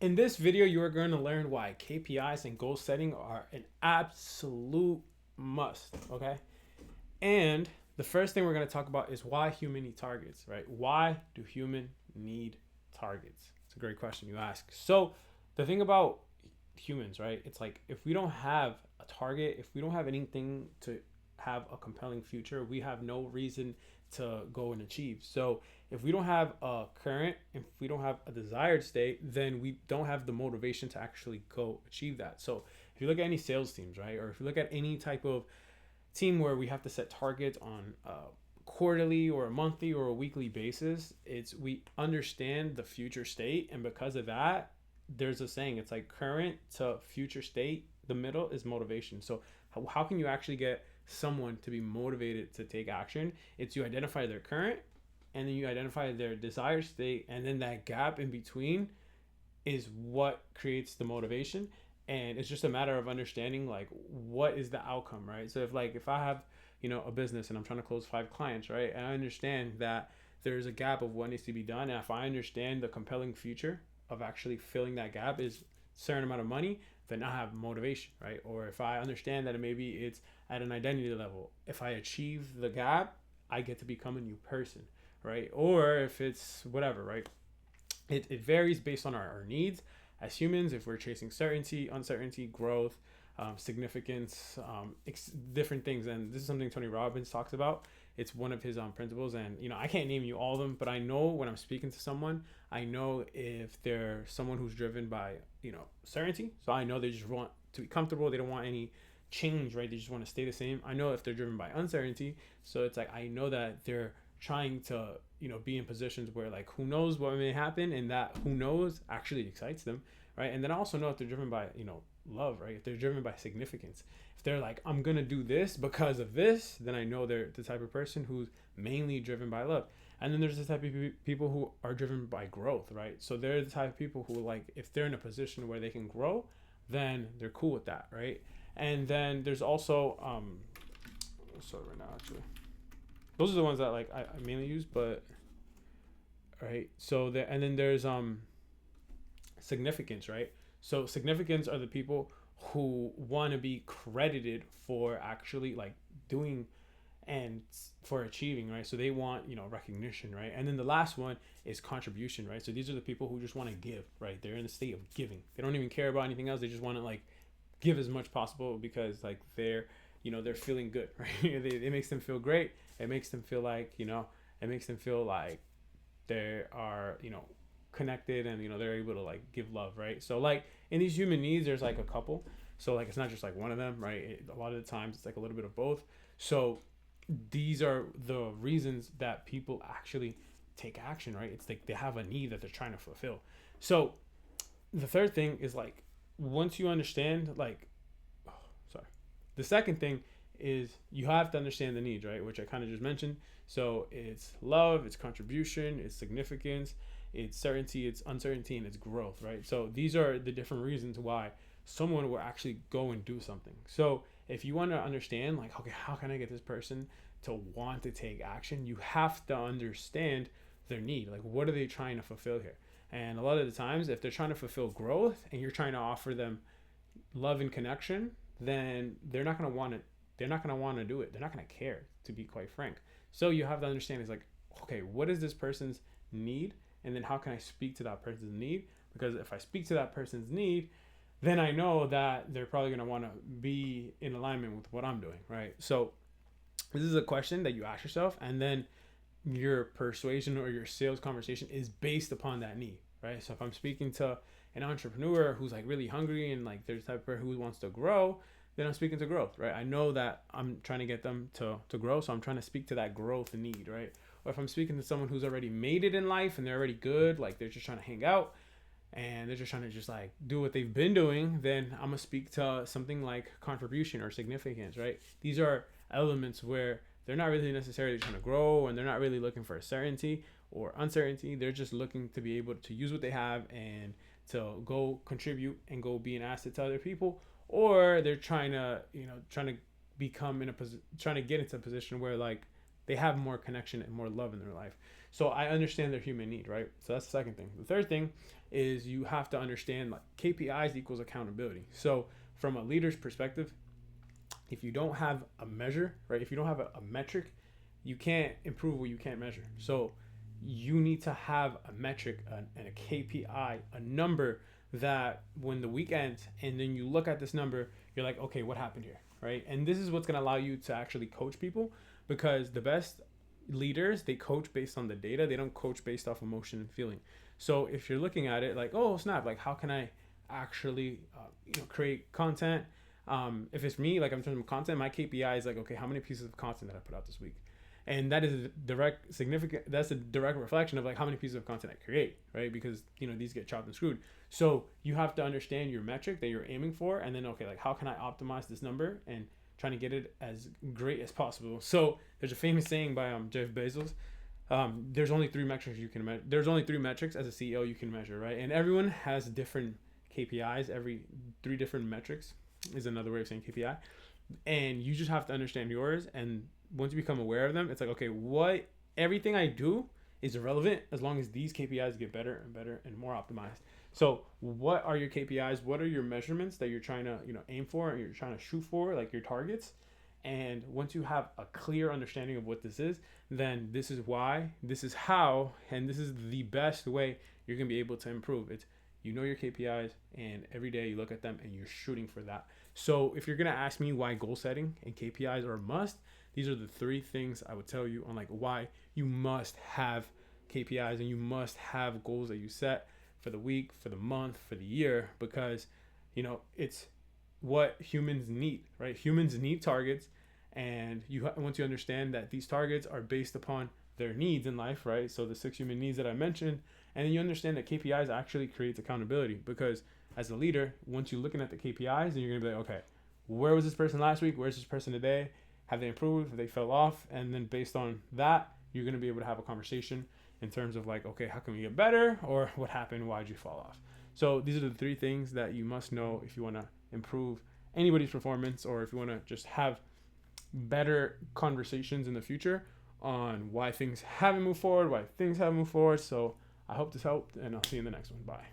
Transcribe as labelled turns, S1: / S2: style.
S1: In this video, you are going to learn why KPIs and goal setting are an absolute must, okay? And the first thing we're going to talk about is why human need targets, right? Why do human need targets? It's a great question you ask. So the thing about humans, right? It's like if we don't have a target, if we don't have anything to have a compelling future, we have no reason to go and achieve. So if we don't have a current, if we don't have a desired state, then we don't have the motivation to actually go achieve that. So if you look at any sales teams, right, or if you look at any type of team where we have to set targets on a quarterly or a monthly or a weekly basis, it's we understand the future state, and because of that, there's a saying, it's like current to future state, the middle is motivation. So how can you actually get someone to be motivated to take action? It's you identify their current, and then you identify their desired state, and then that gap in between is what creates the motivation. And it's just a matter of understanding like what is the outcome, right? So if I have a business and I'm trying to close 5 clients, right, and I understand that there's a gap of what needs to be done, and if I understand the compelling future of actually filling that gap is a certain amount of money, then I have motivation, right? Or if I understand that maybe it's at an identity level, if I achieve the gap, I get to become a new person, right? Or if it's whatever, right? It varies based on our needs as humans. If we're chasing certainty, uncertainty, growth, significance, different things. And this is something Tony Robbins talks about. It's one of his principles. And, I can't name you all of them, but I know when I'm speaking to someone, I know if they're someone who's driven by, certainty. So I know they just want to be comfortable. They don't want any change, right? They just want to stay the same. I know if they're driven by uncertainty. So it's like, I know that they're trying to, be in positions where like, who knows what may happen, and that who knows actually excites them, right? And then I also know if they're driven by, love, right? If they're driven by significance, if they're like, I'm gonna do this because of this, then I know they're the type of person who's mainly driven by love. And then there's the type of people who are driven by growth, right? So they're the type of people who, like, if they're in a position where they can grow, then they're cool with that, right? And then there's also sorry, right now actually, those are the ones that like I mainly use, but right. So there, and then there's significance, right? So significance are the people who want to be credited for actually like doing and for achieving, right? So they want, recognition, right? And then the last one is contribution, right? So these are the people who just want to give, right? They're in the state of giving. They don't even care about anything else. They just want to like give as much possible because like they're feeling good, right? It makes them feel great. It makes them feel like, it makes them feel like they are, connected, and, they're able to like give love, right? So like in these human needs, there's like a couple. So like, it's not just like one of them, right? A lot of the times it's like a little bit of both. So these are the reasons that people actually take action, right? It's like they have a need that they're trying to fulfill. So the third thing is like, once you understand like, the second thing is you have to understand the needs, right? Which I kind of just mentioned. So it's love, it's contribution, it's significance, it's certainty, it's uncertainty, and it's growth, right? So these are the different reasons why someone will actually go and do something. So if you want to understand like, okay, how can I get this person to want to take action? You have to understand their need. Like, what are they trying to fulfill here? And a lot of the times, if they're trying to fulfill growth and you're trying to offer them love and connection, then they're not going to want to do it. They're not going to care, to be quite frank. So you have to understand is like, okay, what is this person's need? And then how can I speak to that person's need? Because if I speak to that person's need, then I know that they're probably going to want to be in alignment with what I'm doing, right? So this is a question that you ask yourself, and then your persuasion or your sales conversation is based upon that need, right? So if I'm speaking to an entrepreneur who's like really hungry and like there's type of person who wants to grow, then I'm speaking to growth, right? I know that I'm trying to get them to grow, so I'm trying to speak to that growth need, right? Or if I'm speaking to someone who's already made it in life and they're already good, like they're just trying to hang out and they're just trying to just like do what they've been doing, then I'm gonna speak to something like contribution or significance, right? These are elements where they're not really necessarily trying to grow, and they're not really looking for certainty or uncertainty. They're just looking to be able to use what they have and to go contribute and go be an asset to other people. Or they're trying to become trying to get into a position where like they have more connection and more love in their life. So I understand their human need, right? So that's the second thing. The third thing is you have to understand like KPIs equals accountability. So from a leader's perspective, if you don't have a measure, right? If you don't have a metric, you can't improve what you can't measure. So you need to have a metric and a KPI, a number that when the week ends and then you look at this number, you're like, okay, what happened here, right? And this is what's going to allow you to actually coach people, because the best leaders, they coach based on the data. They don't coach based off emotion and feeling. So if you're looking at it like, oh snap, like how can I actually create content? If it's me, like I'm talking about content, my KPI is like, okay, how many pieces of content did I put out this week? And that is that's a direct reflection of like how many pieces of content I create, right? Because these get chopped and screwed. So you have to understand your metric that you're aiming for, and then okay, like how can I optimize this number and trying to get it as great as possible. So there's a famous saying by Jeff Bezos. There's only three metrics you can measure. There's only three metrics as a CEO you can measure, right? And everyone has different KPIs. Every three different metrics is another way of saying KPI, and you just have to understand yours. And once you become aware of them, it's like, okay, what everything I do is irrelevant as long as these KPIs get better and better and more optimized. So what are your KPIs? What are your measurements that you're trying to aim for and you're trying to shoot for, like your targets? And once you have a clear understanding of what this is, then this is why, this is how, and this is the best way you're going to be able to improve. It's your KPIs, and every day you look at them and you're shooting for that. So if you're going to ask me why goal setting and KPIs are a must, these are the three things I would tell you on like why you must have KPIs and you must have goals that you set for the week, for the month, for the year, because it's what humans need, right? Humans need targets, and once you understand that these targets are based upon their needs in life, right? So the 6 human needs that I mentioned, and then you understand that KPIs actually creates accountability, because as a leader, once you're looking at the KPIs, then you're gonna be like, okay, where was this person last week? Where's this person today? Have they improved? Have they fell off? And then based on that, you're gonna be able to have a conversation in terms of like, okay, how can we get better? Or what happened? Why'd you fall off? So these are the three things that you must know if you want to improve anybody's performance, or if you want to just have better conversations in the future on why things haven't moved forward, why things haven't moved forward. So I hope this helped, and I'll see you in the next one. Bye.